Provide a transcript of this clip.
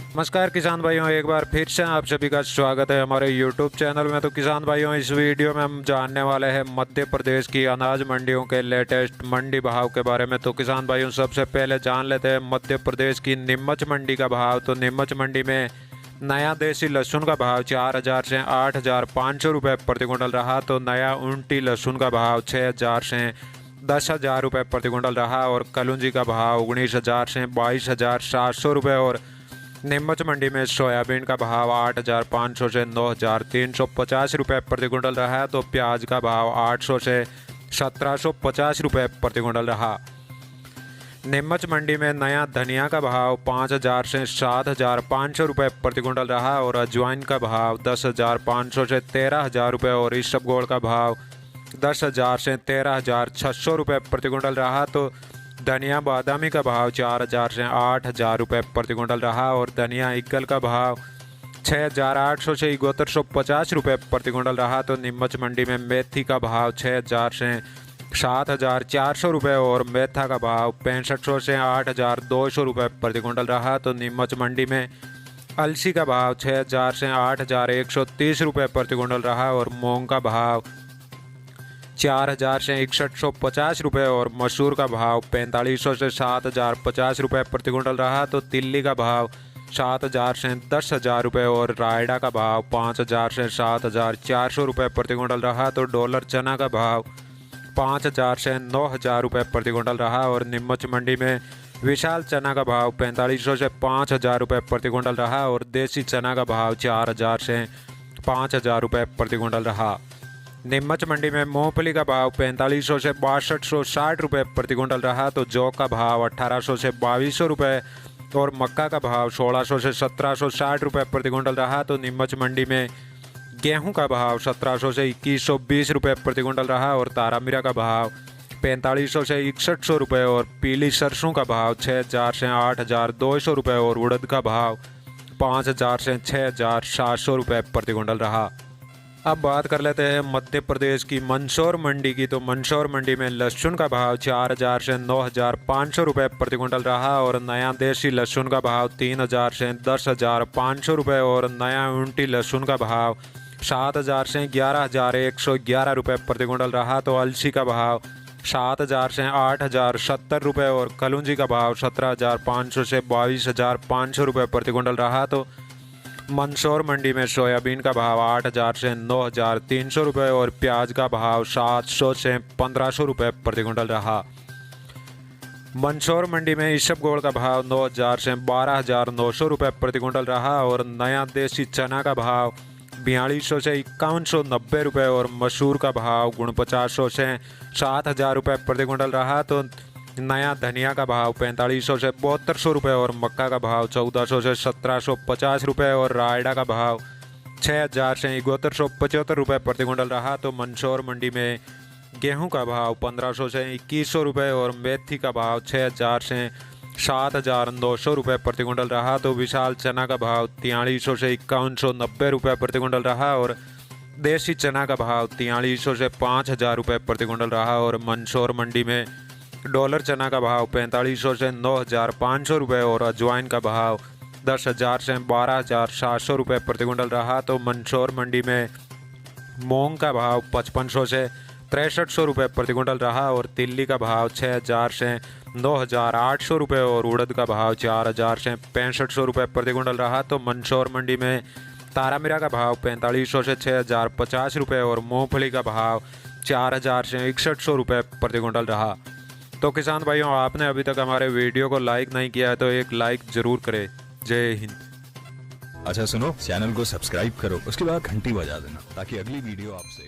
नमस्कार किसान भाइयों, एक बार फिर से आप सभी का स्वागत है हमारे YouTube चैनल में। तो किसान भाइयों, इस वीडियो में हम जानने वाले हैं मध्य प्रदेश की अनाज मंडियों के लेटेस्ट मंडी भाव के बारे में। तो किसान भाइयों, सबसे पहले जान लेते हैं मध्य प्रदेश की नीमच मंडी का भाव। तो नीमच मंडी में नया देसी लहसुन का भाव 4,000 से 8,500 रुपये प्रति क्विंटल रहा। तो नया ऊँटी लहसुन का भाव 6,000 से 10,000 रुपये प्रति क्विंटल रहा। और कलौंजी का भाव 19,000 से 22,700 रुपये। और नीमच मंडी में सोयाबीन का भाव 8,500 से 9,350 रुपये प्रति क्विंटल रहा। तो प्याज का भाव 800 से 1,750 रुपये प्रति क्विंटल रहा। नीमच मंडी में नया धनिया का भाव 5,000 से 7,500 रुपये प्रति क्विंटल रहा। और अजवाइन का भाव 10,500 से 13,000 रुपये। और इसबगोल का भाव 10,000 से 13,600 रुपये प्रति क्विंटल रहा। तो धनिया बादामी का भाव 4,000 से 8,000 रुपये प्रति क्विंटल रहा। और धनिया इक्कल का भाव 6,800 से 7,150 रुपये प्रति क्विंटल रहा। तो नीमच मंडी में मेथी का भाव 6,000 से 7,400 रुपये। और मेथा का भाव 6,500 से 8,200 रुपये प्रति क्विंटल रहा। तो नीमच मंडी में अलसी का भाव 6,000 से 8,130 रुपये प्रति क्विंटल रहा। और मूंग का भाव 4,000 से 6,150 रुपये। और मसूर का भाव 4,500 से 7,050 रुपये प्रति क्विंटल रहा। तो तिल्ली का भाव 7,000 से 10,000 रुपये। और रायडा का भाव 5,000 से 7,400 रुपये प्रति क्विंटल रहा। तो डॉलर चना का भाव 5,000 से 9,000 रुपये प्रति क्विंटल रहा। और नीमच मंडी में विशाल चना का भाव 4,500 से 5,000 रुपये प्रति क्विंटल रहा। और देसी चना का भाव 4,000 से 5,000 रुपये प्रति क्विंटल रहा। नीमच मंडी में मूंगफली का भाव 4,500 से 6,260 रुपये प्रति क्विंटल रहा। तो जौ का भाव 1,800 से 2,200 रुपये। और मक्का का भाव 1,600 से 1,760 रुपये प्रति क्विंटल रहा। तो नीमच मंडी में गेहूं का भाव 1,700 से 2,120 रुपये प्रति क्विंटल रहा। और तारामीरा का भाव 4,500 से 6,100 रुपये। और पीली सरसों का भाव 6,000 से 8,200 रुपये। और उड़द का भाव 5,000 से 6,700 रुपये प्रति क्विंटल रहा। अब बात कर लेते हैं मध्य प्रदेश की मंदसौर मंडी की। तो मंदसौर मंडी में लहसुन का भाव 4,000 से 9,500 रुपये प्रति क्विंटल रहा। और नया देसी लहसुन का भाव 3,000 से 10,500 रुपये। और नया ऊँटी लहसुन का भाव 7,000 से 11,111 रुपये प्रति क्विंटल रहा। तो अलसी का भाव 7,000 से 8,070 रुपये। और कलौंजी का भाव 17,500 से 22,500 रुपये प्रति क्विंटल रहा। तो मंदसौर मंडी में सोयाबीन का भाव 8,000 से 9,300 रुपये। और प्याज का भाव 700 से 1,500 रुपये प्रति क्विंटल रहा। मंदसौर मंडी में इसबगोल का भाव 9,000 से 12,900 रुपये प्रति क्विंटल रहा। और नया देसी चना का भाव 4,200 से 5,190 रुपये। और मसूर का भाव 4900 से 7,000 रुपये प्रति क्विंटल रहा। तो नया धनिया का भाव 4,500 से 7,200 रुपये। और मक्का का भाव 1,400 से 1,750 रुपये। और रायडा का भाव 6,000 से 7,175 रुपये प्रति क्विंटल रहा। तो मंदसौर मंडी में गेहूं का भाव 1,500 से 2,100 रुपये। और मेथी का भाव 6,000 से 7,900 रुपये प्रति क्विंटल रहा। तो विशाल चना का भाव 4,300 से 5,190 रुपये प्रति क्विंटल रहा। और देसी चना का भाव 4,300 से 5,000 रुपये प्रति क्विंटल रहा। और मंदसौर मंडी में डॉलर चना का भाव 4,500 से 9,500 रुपये। और अजवाइन का भाव 10,000 से 12,700 रुपये प्रति क्विंटल रहा। तो मंदसौर मंडी में मूंग का भाव 5,500 से 6,300 रुपये प्रति क्विंटल रहा। और तिल्ली का भाव 6,000 से 9,800 रुपये। और उड़द का भाव 4,000 से 6,500 रुपये प्रति क्विंटल रहा। तो मंदसौर मंडी में तारामीरा का भाव 4,500 से 6,050 रुपये। और मूंगफली का भाव 4,000 से 6,100 रुपये प्रति क्विंटल रहा। तो किसान भाइयों, आपने अभी तक हमारे वीडियो को लाइक नहीं किया है तो एक लाइक ज़रूर करें। जय हिंद। अच्छा सुनो, चैनल को सब्सक्राइब करो, उसके बाद घंटी बजा देना ताकि अगली वीडियो आपसे